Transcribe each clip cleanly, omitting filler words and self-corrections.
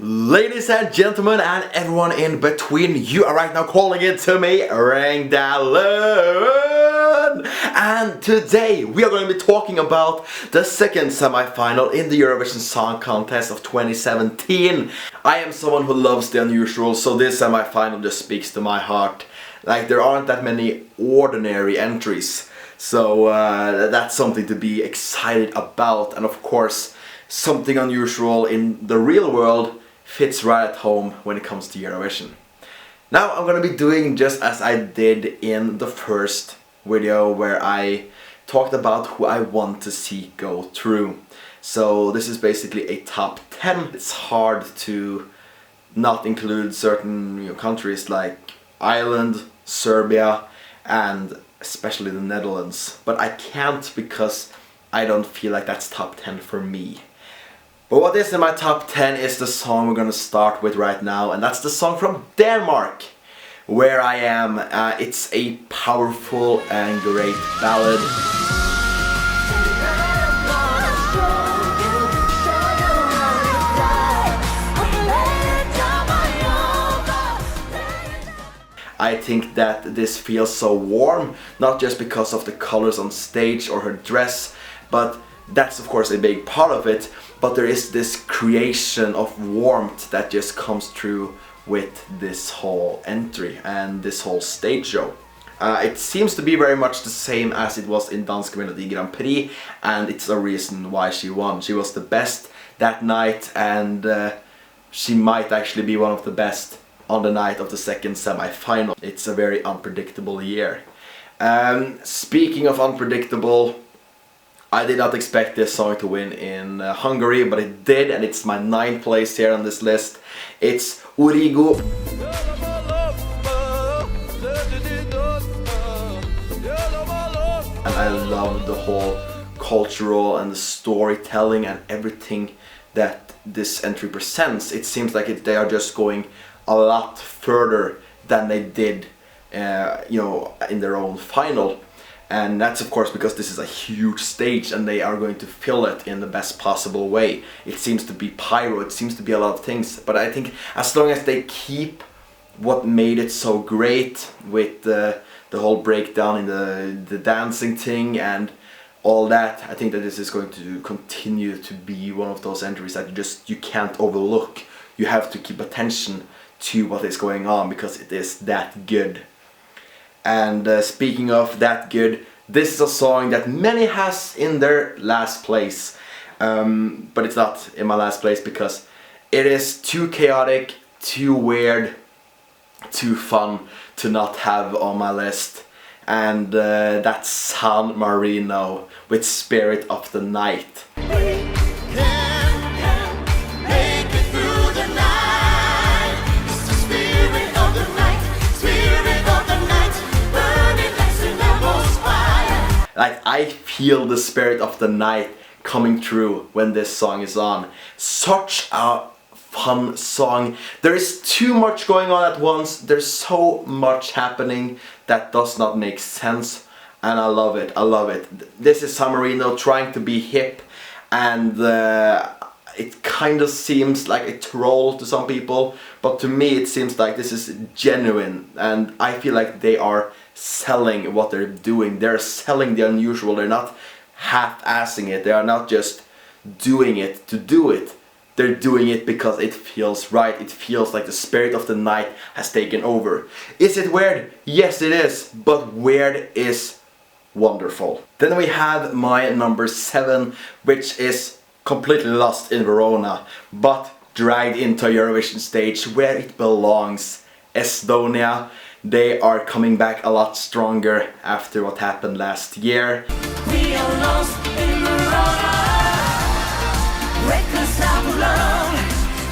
Ladies and gentlemen and everyone in between, you are right now calling it to me, Ringdalen! And today we are going to be talking about the second semi-final in the Eurovision Song Contest of 2017. I am someone who loves the unusual, so this semi-final just speaks to my heart. Like, there aren't that many ordinary entries, so that's something to be excited about. And of course, something unusual in the real world fits right at home when it comes to Eurovision. Now I'm gonna be doing just as I did in the first video where I talked about who I want to see go through. So this is basically a top 10. It's hard to not include certain countries like Ireland, Serbia, and especially the Netherlands. But I can't because I don't feel like that's top 10 for me. But what is in my top 10 is the song we're gonna start with right now, and that's the song from Denmark, Where I Am. It's a powerful and great ballad. I think that this feels so warm, not just because of the colors on stage or her dress, but that's of course a big part of it, but there is this creation of warmth that just comes through with this whole entry and this whole stage show. It seems to be very much the same as it was in Dansk Melodi Grand Prix, and it's a reason why she won. She was the best that night, and she might actually be one of the best on the night of the second semi-final. It's a very unpredictable year. Speaking of unpredictable, I did not expect this song to win in Hungary, but it did, and it's my 9th place here on this list. It's Origo. And I love the whole cultural and the storytelling and everything that this entry presents. It seems like they are just going a lot further than they did in their own final. And that's of course because this is a huge stage and they are going to fill it in the best possible way. It seems to be pyro, it seems to be a lot of things, but I think as long as they keep what made it so great with the whole breakdown in the dancing thing and all that, I think that this is going to continue to be one of those entries that you can't overlook. You have to keep attention to what is going on because it is that good. And speaking of that good, this is a song that many has in their last place, but it's not in my last place because it is too chaotic, too weird, too fun to not have on my list. And that's San Marino with Spirit of the Night. Like, I feel the spirit of the night coming through when this song is on. Such a fun song. There is too much going on at once. There's so much happening that does not make sense. And I love it. I love it. This is San Marino trying to be hip, and it kind of seems like a troll to some people, but to me it seems like this is genuine, and I feel like they are selling what they're doing. They're selling the unusual. They're not half-assing it. They are not just doing it to do it. They're doing it because it feels right. It feels like the spirit of the night has taken over. Is it weird? Yes, it is, but weird is wonderful. Then we have my number 7, which is completely lost in Verona, but dragged into a Eurovision stage where it belongs. Estonia. They are coming back a lot stronger after what happened last year. We are lost in Verona. Reckless out of love.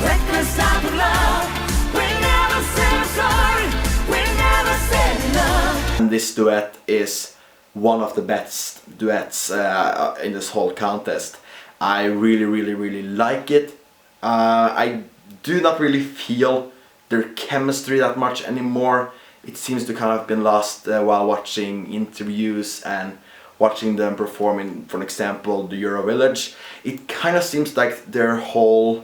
Reckless out of love. We never said sorry. We never said enough. And this duet is one of the best duets in this whole contest. I really like it. I do not really feel their chemistry that much anymore. It seems to kind of have been lost while watching interviews and watching them perform in, for example, the Eurovillage. It kind of seems like their whole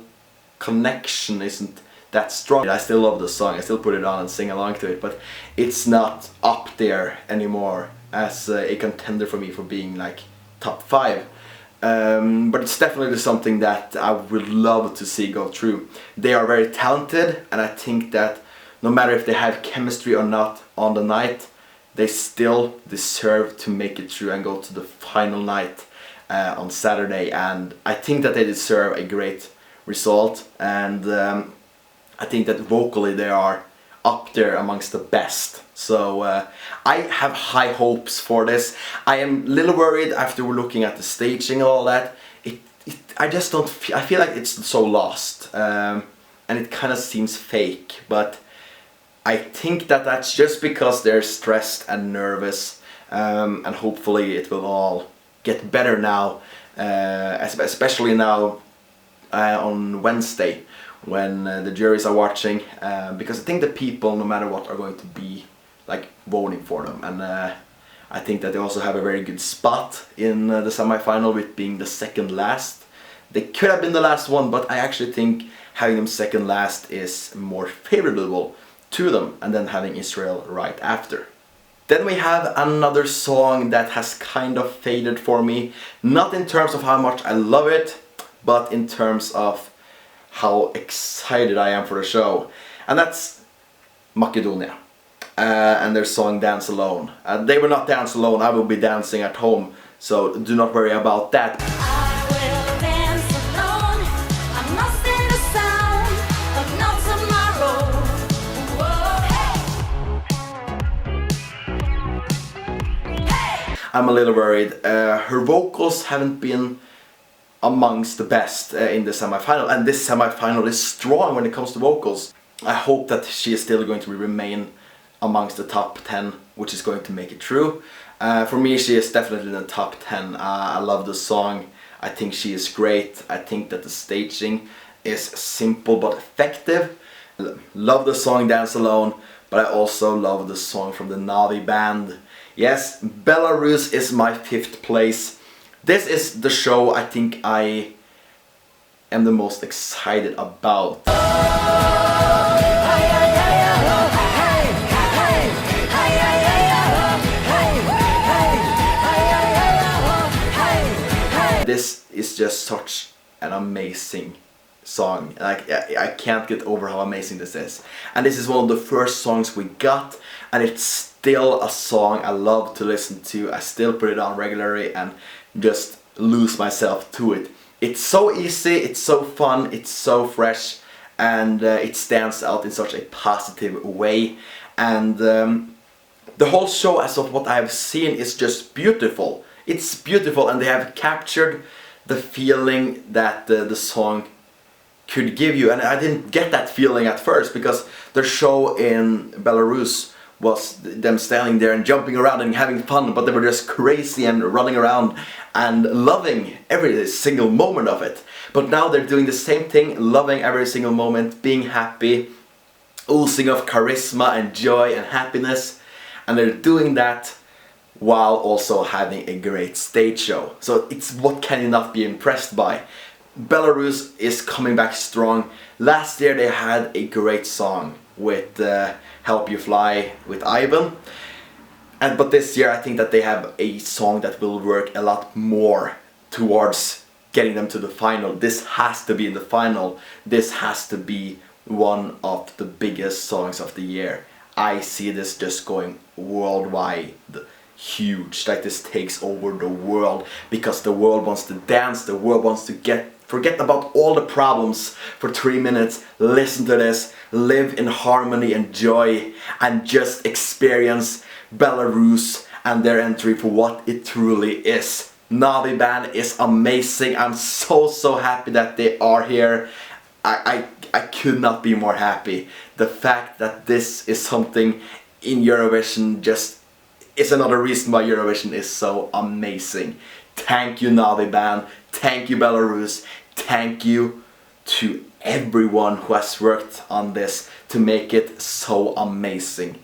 connection isn't that strong. I still love the song, I still put it on and sing along to it, but it's not up there anymore as a contender for me for being like top 5. But it's definitely something that I would love to see go through. They are very talented, and I think that no matter if they have chemistry or not on the night, they still deserve to make it through and go to the final night on Saturday. And I think that they deserve a great result, and I think that vocally they are up there amongst the best. So I have high hopes for this. I am a little worried after we're looking at the staging and all that. I just don't feel, I feel like it's so lost, and it kind of seems fake, but I think that that's just because they're stressed and nervous, and hopefully it will all get better now, especially now on Wednesday when the juries are watching, because I think the people, no matter what, are going to be like voting for them, and I think that they also have a very good spot in the semi-final with being the second last. They could have been the last one, but I actually think having them second last is more favorable to them, and then having Israel right after. Then we have another song that has kind of faded for me, not in terms of how much I love it, but in terms of how excited I am for the show, and that's Macedonia and their song Dance Alone. They will not dance alone, I will be dancing at home, so do not worry about that. I'm a little worried. Her vocals haven't been amongst the best in the semi-final, and this semi-final is strong when it comes to vocals. I hope that she is still going to remain amongst the top 10, which is going to make it through. For me, she is definitely in the top 10. I love the song. I think she is great. I think that the staging is simple but effective. Love the song Dance Alone, but I also love the song from the Navi band. Yes, Belarus is my 5th place. This is the show I think I am the most excited about. This is just such an amazing song. Like, I can't get over how amazing this is. And this is one of the first songs we got, and it's still a song I love to listen to. I still put it on regularly and just lose myself to it. It's so easy, it's so fun, it's so fresh, and it stands out in such a positive way. And the whole show, as of what I have seen, is just beautiful. It's beautiful, and they have captured the feeling that the song could give you. And I didn't get that feeling at first, because their show in Belarus was them standing there and jumping around and having fun, but they were just crazy and running around and loving every single moment of it. But now they're doing the same thing, loving every single moment, being happy, oozing of charisma and joy and happiness, and they're doing that while also having a great stage show. So it's, what can you not be impressed by? Belarus is coming back strong. Last year they had a great song with Help You Fly with Ivan, but this year I think that they have a song that will work a lot more towards getting them to the final. This has to be in the final. This has to be one of the biggest songs of the year. I see this just going worldwide, huge, like this takes over the world, because the world wants to dance, the world wants to forget about all the problems for 3 minutes, listen to this, live in harmony and joy, and just experience Belarus and their entry for what it truly is. Navi band is amazing. I'm so happy that they are here. I could not be more happy. The fact that this is something in Eurovision just is another reason why Eurovision is so amazing. Thank you, Navi band. Thank you, Belarus. Thank you to everyone who has worked on this to make it so amazing.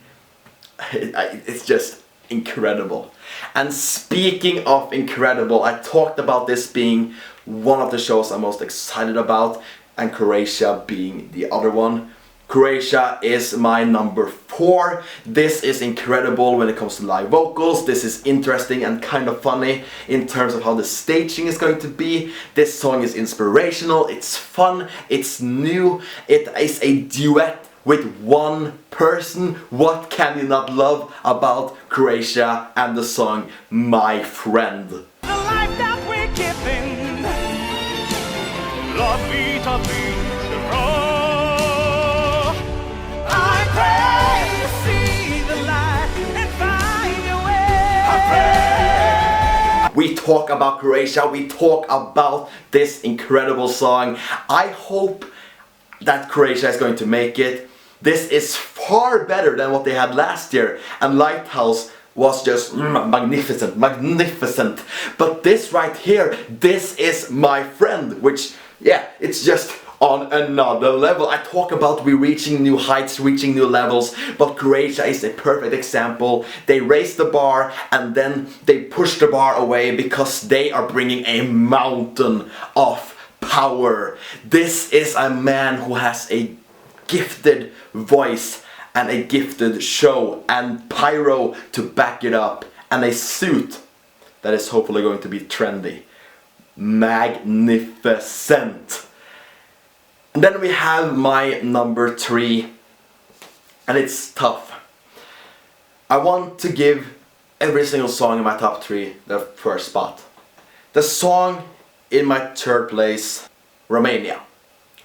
It's just incredible. And speaking of incredible, I talked about this being one of the shows I'm most excited about. and Croatia being the other one. Croatia is my number 4. This is incredible when it comes to live vocals. This is interesting and kind of funny in terms of how the staging is going to be. This song is inspirational, it's fun, it's new, it is a duet with one person. What can you not love about Croatia and the song My Friend? The life that we're giving, Lord, vita vincero. I pray to see the light and find your way. I pray. We talk about Croatia, we talk about this incredible song. I hope that Croatia is going to make it. This is far better than what they had last year, and Lighthouse was just magnificent. But this right here, this is My Friend, which, yeah, it's just on another level. I talk about we reaching new heights, reaching new levels, but Croatia is a perfect example. They raise the bar and then they push the bar away because they are bringing a mountain of power. This is a man who has a gifted voice and a gifted show and pyro to back it up, and a suit that is hopefully going to be trendy. Magnificent. And then we have my number 3, and it's tough. I want to give every single song in my top 3 the first spot. The song in my 3rd place, Romania.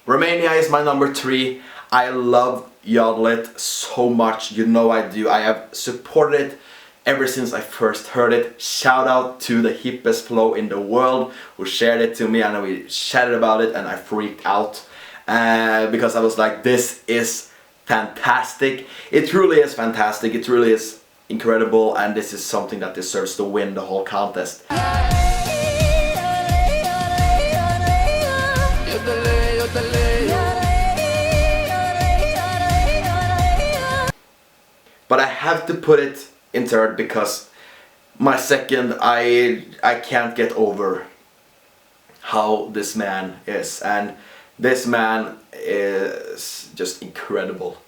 Romania is my number 3. I love Yodel it so much, you know I do. I have supported it ever since I first heard it. Shout out to the hippest flow in the world who shared it to me, and we chatted about it and I freaked out because I was like, this is fantastic. It truly is fantastic, it really is incredible, and this is something that deserves to win the whole contest. But I have to put it in 3rd because my 2nd, I can't get over how this man is, and this man is just incredible.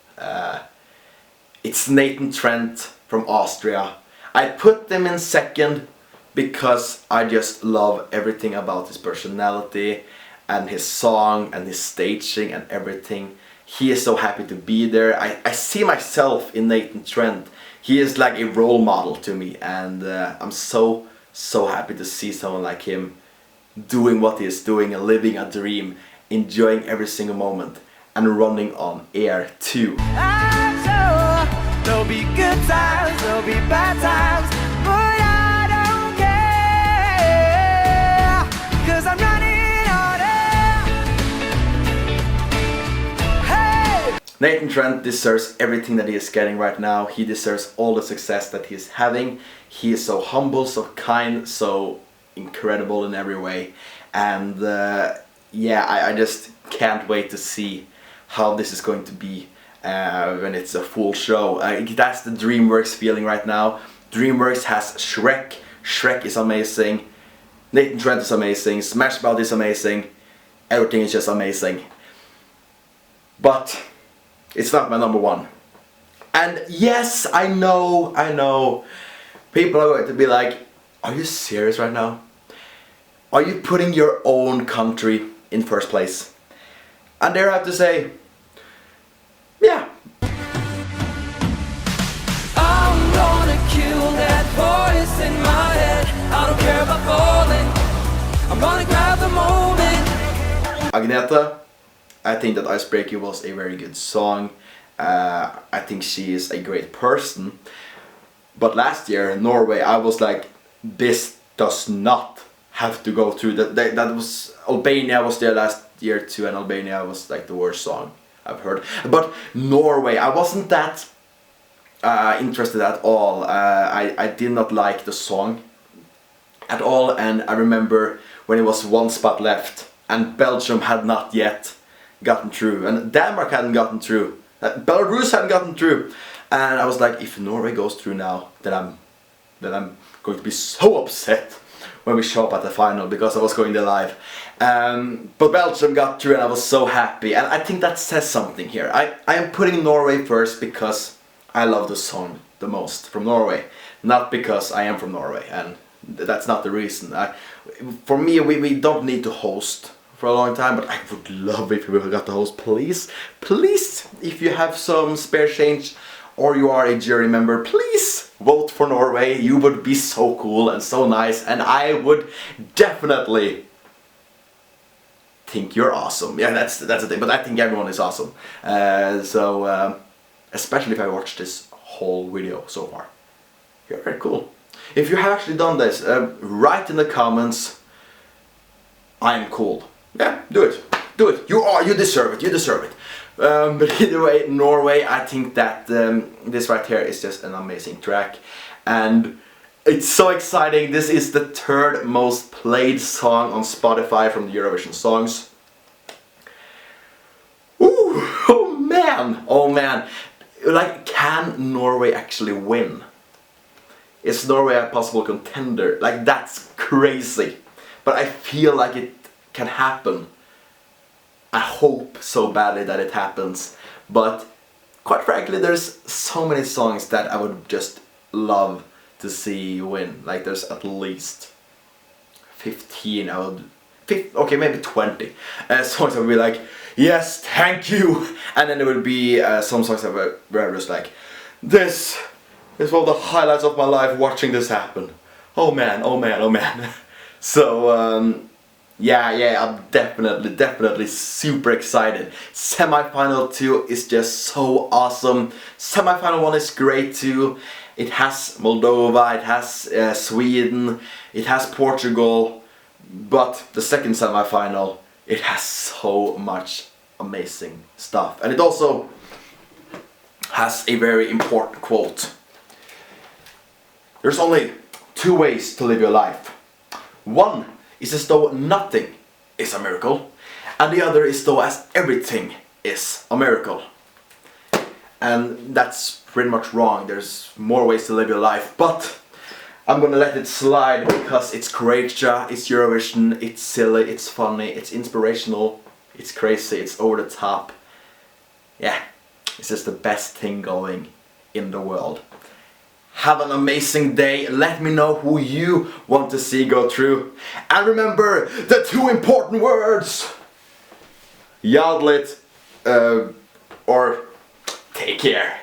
It's Nathan Trent from Austria. I put them in 2nd because I just love everything about his personality and his song and his staging and everything. He is so happy to be there. I see myself in Nathan Trent. He is like a role model to me, and I'm so happy to see someone like him doing what he is doing and living a dream, enjoying every single moment, and running on air too. I'm sure there'll be good times, there'll be bad times, but I don't care, 'cause I'm running on air. Hey! Nathan Trent deserves everything that he is getting right now. He deserves all the success that he is having. He is so humble, so kind, so incredible in every way, and yeah, I just can't wait to see how this is going to be when it's a full show. That's the DreamWorks feeling right now. DreamWorks has Shrek. Shrek is amazing. Nathan Trent is amazing. Smash Mouth is amazing. Everything is just amazing. But it's not my number 1. And yes, I know. People are going to be like, are you serious right now? Are you putting your own country in 1st place? And there I have to say, yeah. I'm gonna kill that voice in my head. I don't care about falling. I'm gonna grab the moment. Agneta, I think that Icebreaker was a very good song. I think she is a great person. But last year in Norway, I was like, this does not have to go through. That was, Albania was there last year too, and Albania was like the worst song I've heard. But Norway, I wasn't that interested at all. I did not like the song at all, and I remember when it was 1 spot left and Belgium had not yet gotten through, and Denmark hadn't gotten through, Belarus hadn't gotten through, and I was like, if Norway goes through now, then I'm going to be so upset when we show up at the final because I was going there live. But Belgium got through and I was so happy, and I think that says something here. I am putting Norway first because I love the song the most from Norway, not because I am from Norway, and that's not the reason. For me, we don't need to host for a long time, but I would love if we got the host. Please, please, if you have some spare change or you are a jury member, please vote for Norway. You would be so cool and so nice, and I would definitely think you're awesome. Yeah, that's the thing, but I think everyone is awesome. Especially if I watched this whole video so far. You're very cool. If you have actually done this, write in the comments, I am cool. Yeah, do it. Do it. You deserve it. You deserve it. But either way, Norway, I think that this right here is just an amazing track. And it's so exciting. This is the third most played song on Spotify from the Eurovision songs. Ooh, oh man, oh man. Like, can Norway actually win? Is Norway a possible contender? Like, that's crazy. But I feel like it can happen. I hope so badly that it happens. But quite frankly, there's so many songs that I would just love to see win. Like, there's at least 15, okay, maybe 20 songs that would be like, yes, thank you. And then there would be some songs that were just like, this is one of the highlights of my life, watching this happen. Oh man, oh man, oh man. So yeah, I'm definitely super excited. Semi-final 2 is just so awesome. Semi-final 1 is great too. It has Moldova, it has Sweden, it has Portugal, but the second semi-final, it has so much amazing stuff. And it also has a very important quote. There's only 2 ways to live your life. One is as though nothing is a miracle, and the other is though as everything is a miracle. And that's pretty much wrong. There's more ways to live your life, but I'm gonna let it slide because it's Croatia, it's Eurovision, it's silly, it's funny, it's inspirational, it's crazy, it's over the top. Yeah, it's just the best thing going in the world. Have an amazing day. Let me know who you want to see go through. And remember the 2 important words. Yodel it, or take care.